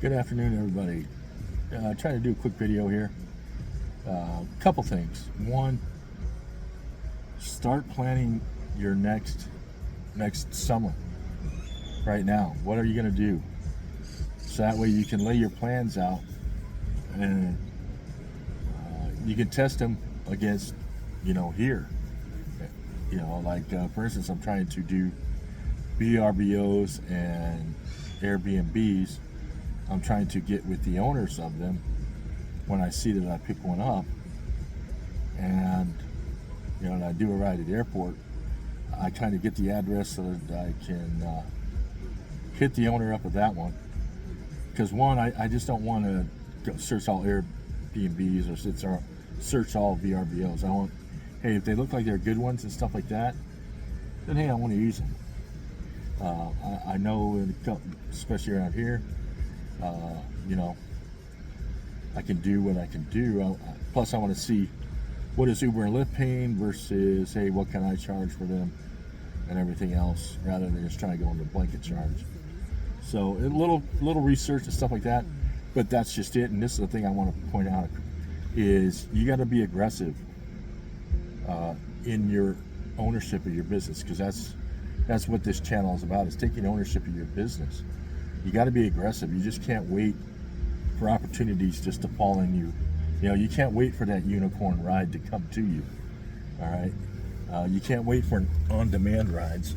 Good afternoon, everybody. Trying to do a quick video here. Couple things. One, start planning your next summer right now. What are you going to do? So that way you can lay your plans out and you can test them against, here. For instance, I'm trying to do VRBOs and Airbnbs. I'm trying to get with the owners of them when I see that I pick one up, and when I do a ride at the airport, I kind of get the address so that I can hit the owner up with that one. Because one, I just don't want to go search all Airbnbs or search all VRBOs. I want, hey, if they look like they're good ones and stuff like that, then hey, I want to use them. I know, especially around here, I can do what I can do. Plus, I want to see what is Uber and Lyft paying versus, hey, what can I charge for them and everything else, rather than just trying to go into blanket charge. So a little research and stuff like that, but that's just it. And this is the thing I want to point out is you got to be aggressive in your ownership of your business, because that's what this channel is about, is taking ownership of your business. You got to be aggressive. You just can't wait for opportunities just to fall in you. You can't wait for that unicorn ride to come to you. All right. You can't wait for on-demand rides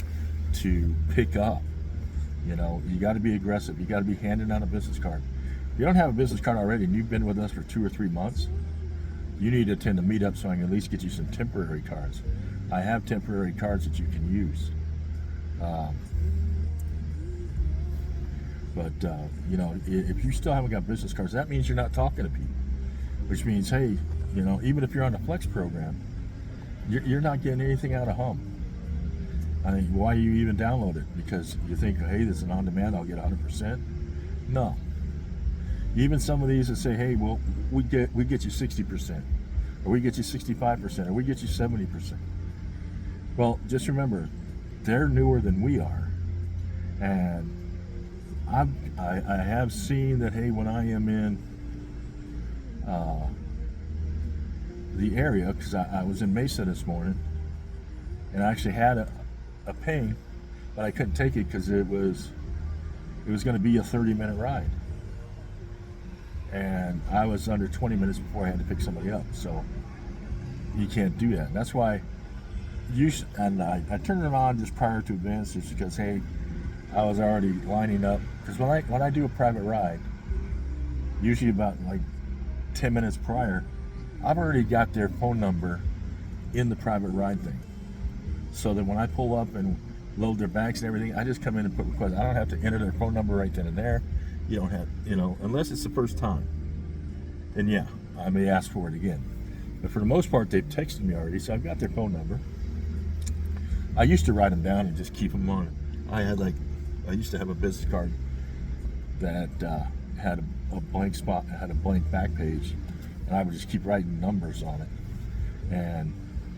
to pick up. You got to be aggressive. You got to be handing out a business card. If you don't have a business card already and you've been with us for 2 or 3 months, you need to attend a meetup so I can at least get you some temporary cards. I have temporary cards that you can use. But if you still haven't got business cards, that means you're not talking to people. Which means, hey, even if you're on the Flex program, you're not getting anything out of Hum. I mean, why you even download it? Because you think, hey, this is an on-demand, I'll get 100%. No. Even some of these that say, hey, well, we get you 60%, or we get you 65%, or we get you 70%. Well, just remember, they're newer than we are, and I have seen that, hey, when I am in the area, because I was in Mesa this morning, and I actually had a ping, but I couldn't take it because it was going to be a 30-minute ride, and I was under 20 minutes before I had to pick somebody up. So you can't do that. And that's why and I turned it on just prior to advance, just because, hey, I was already lining up. Because when I do a private ride, usually about like 10 minutes prior, I've already got their phone number in the private ride thing. So that when I pull up and load their bags and everything, I just come in and put requests. I don't have to enter their phone number right then and there. You don't have, unless it's the first time. And yeah, I may ask for it again. But for the most part, they've texted me already, so I've got their phone number. I used to write them down and just keep them on. I used to have a business card that had a blank spot, had a blank back page, and I would just keep writing numbers on it. And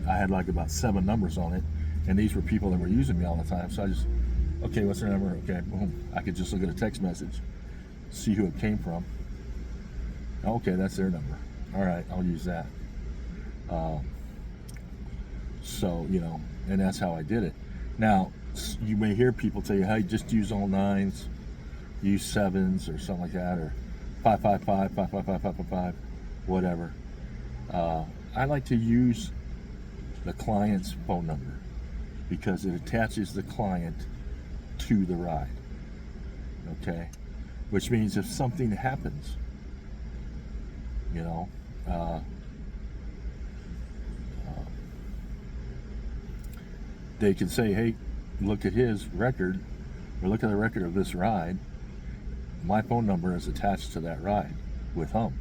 I had like about 7 numbers on it, and these were people that were using me all the time. So I just, okay, what's their number? Okay, boom. I could just look at a text message, see who it came from. Okay, that's their number. All right, I'll use that. So, and that's how I did it. Now, you may hear people tell you, hey, just use all 9s, use 7s or something like that, or 555, 555, 555, whatever. I like to use the client's phone number because it attaches the client to the ride. Okay? Which means if something happens, they can say, hey, look at his record, or look at the record of this ride. My phone number is attached to that ride with Hum.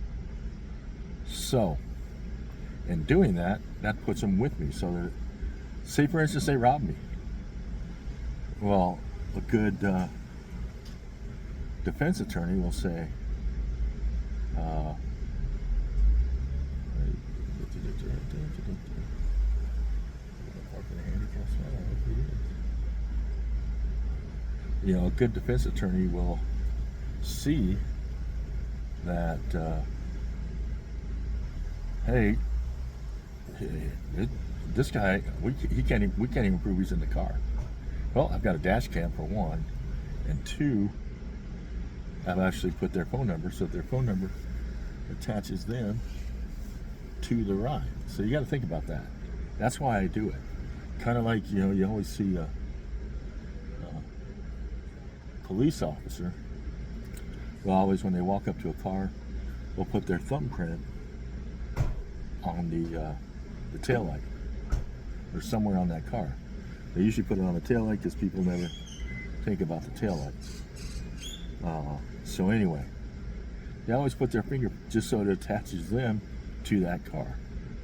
So, in doing that, that puts them with me. So that, say for instance, they rob me. Well, a good defense attorney will say, a good defense attorney will see that hey, this guy, we can't even prove he's in the car. Well, I've got a dash cam for one, and two, I've actually put their phone number, so their phone number attaches them to the ride. So you got to think about that. That's why I do it. Kind of like, you always see a police officer. Well, always when they walk up to a car, they'll put their thumbprint on the taillight or somewhere on that car. They usually put it on the taillight because people never think about the taillights. So anyway, they always put their finger just so it attaches them to that car,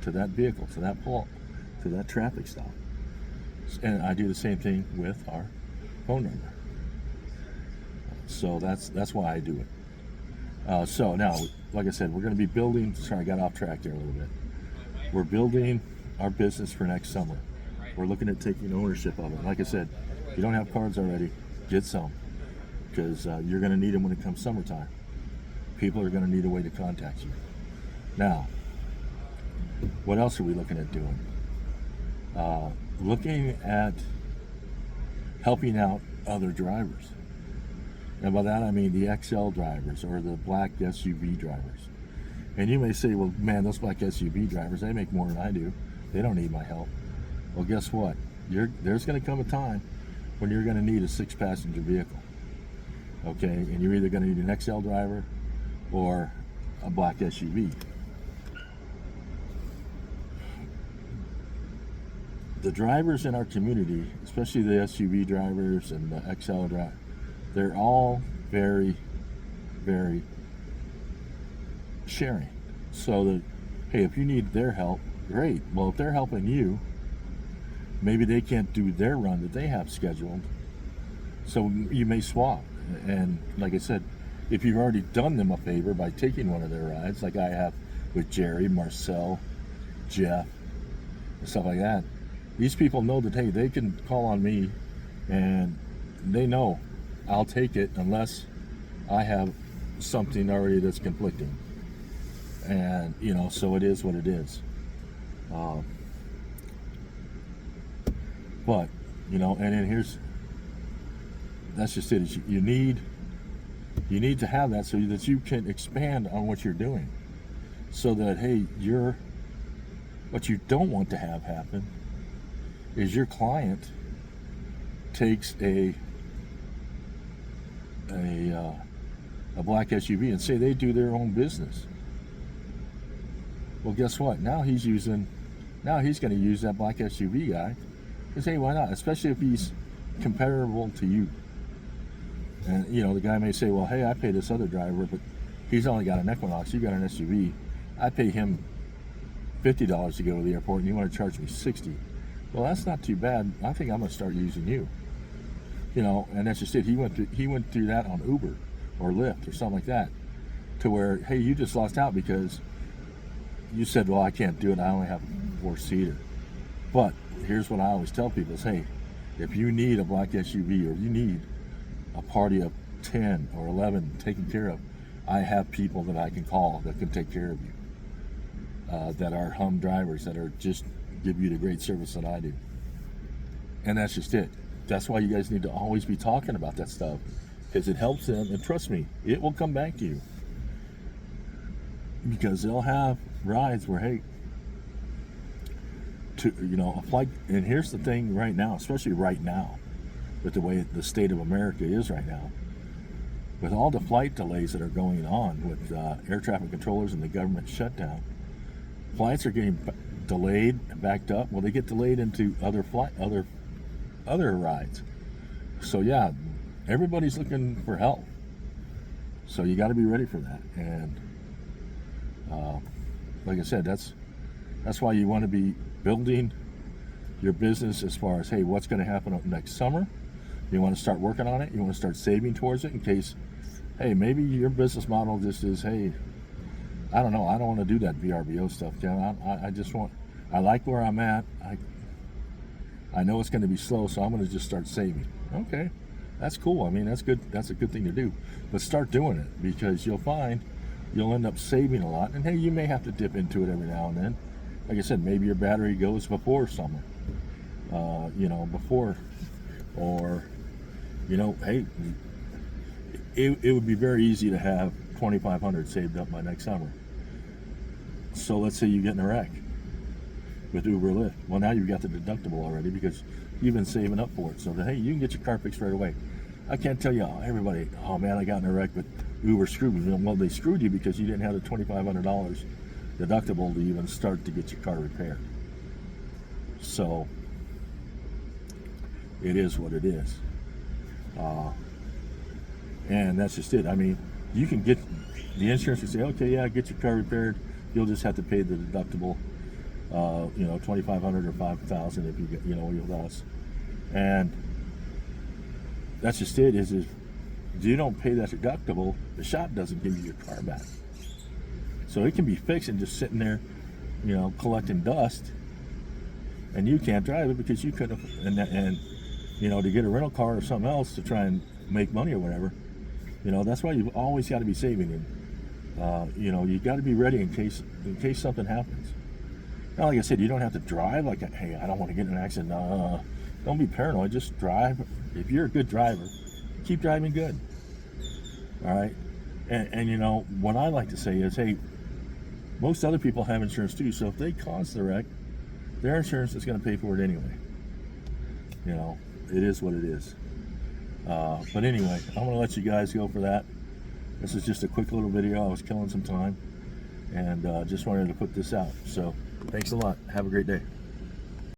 to that vehicle, to that pole, to that traffic stop. And I do the same thing with our phone number. So that's why I do it. So now, like I said, we're going to be building. Sorry, I got off track there a little bit. We're building our business for next summer. We're looking at taking ownership of it. Like I said, if you don't have cards already, get some, because you're going to need them when it comes summertime. People are going to need a way to contact you. Now, what else are we looking at doing? Looking at helping out other drivers. And by that I mean the XL drivers or the black SUV drivers. And you may say, well, man, those black SUV drivers, they make more than I do. They don't need my help. Well, guess what? There's going to come a time when you're going to need a 6-passenger vehicle. Okay? And you're either going to need an XL driver or a black SUV. The drivers in our community, especially the SUV drivers and the XL drivers, they're all very, very sharing. So that, hey, if you need their help, great. Well, if they're helping you, maybe they can't do their run that they have scheduled. So you may swap. And like I said, if you've already done them a favor by taking one of their rides, like I have with Jerry, Marcel, Jeff, and stuff like that, these people know that, hey, they can call on me and they know I'll take it unless I have something already that's conflicting. And, so it is what it is. But, and then that's just it. You need to have that so that you can expand on what you're doing. So that, hey, what you don't want to have happen is your client takes a black SUV and say they do their own business. Well, guess what? Now he's going to use that black SUV guy. Because, hey, why not? Especially if he's comparable to you. And, the guy may say, well, hey, I pay this other driver, but he's only got an Equinox. You got an SUV. I pay him $50 to go to the airport, and you want to charge me $60. Well, that's not too bad. I think I'm going to start using you. And that's just it. He went through that on Uber or Lyft or something like that, to where, hey, you just lost out because you said, well, I can't do it. I only have a 4-seater. But here's what I always tell people is, hey, if you need a black SUV or you need a party of 10 or 11 taken care of, I have people that I can call that can take care of you, that are hum drivers that are just give you the great service that I do. And that's just it. That's why you guys need to always be talking about that stuff, because it helps them, and trust me, it will come back to you, because they'll have rides where, hey, a flight. And here's the thing right now, especially right now, with the way the state of America is right now, with all the flight delays that are going on with air traffic controllers and the government shutdown, flights are getting delayed and backed up. Well, they get delayed into other rides. So yeah, everybody's looking for help. So you got to be ready for that. And like I said, that's why you want to be building your business as far as, hey, what's going to happen next summer. You want to start working on it. You want to start saving towards it in case, hey, maybe your business model just is, hey, I don't know, I don't want to do that VRBO stuff. I like where I'm at. I know it's going to be slow, so I'm going to just start saving. Okay, that's cool. I mean, that's good. That's a good thing to do. But start doing it, because you'll find you'll end up saving a lot. And hey, you may have to dip into it every now and then. Like I said, maybe your battery goes before summer, before, or, hey, it would be very easy to have $2,500 saved up by next summer. So let's say you get in a wreck with Uber or Lyft. Well, now you've got the deductible already because you've been saving up for it. So that, hey, you can get your car fixed right away. I can't tell you, everybody, oh man, I got in a wreck, but Uber screwed me. Well, they screwed you because you didn't have the $2,500 deductible to even start to get your car repaired. So it is what it is. And that's just it. I mean, you can get the insurance and say, okay, yeah, get your car repaired. You'll just have to pay the deductible, $2,500 or $5,000 if you get, with us. And that's just it. Is if you don't pay that deductible, the shop doesn't give you your car back. So it can be fixed and just sitting there, collecting dust, and you can't drive it because you couldn't. And to get a rental car or something else to try and make money or whatever. That's why you've always got to be saving, and you got to be ready in case something happens. Now, like I said, you don't have to drive like, hey, I don't want to get in an accident. Don't be paranoid. Just drive. If you're a good driver, keep driving good. All right. And what I like to say is, hey, most other people have insurance too. So if they cause the wreck, their insurance is going to pay for it anyway. It is what it is. But anyway, I'm going to let you guys go for that. This is just a quick little video. I was killing some time and just wanted to put this out. So thanks a lot. Have a great day.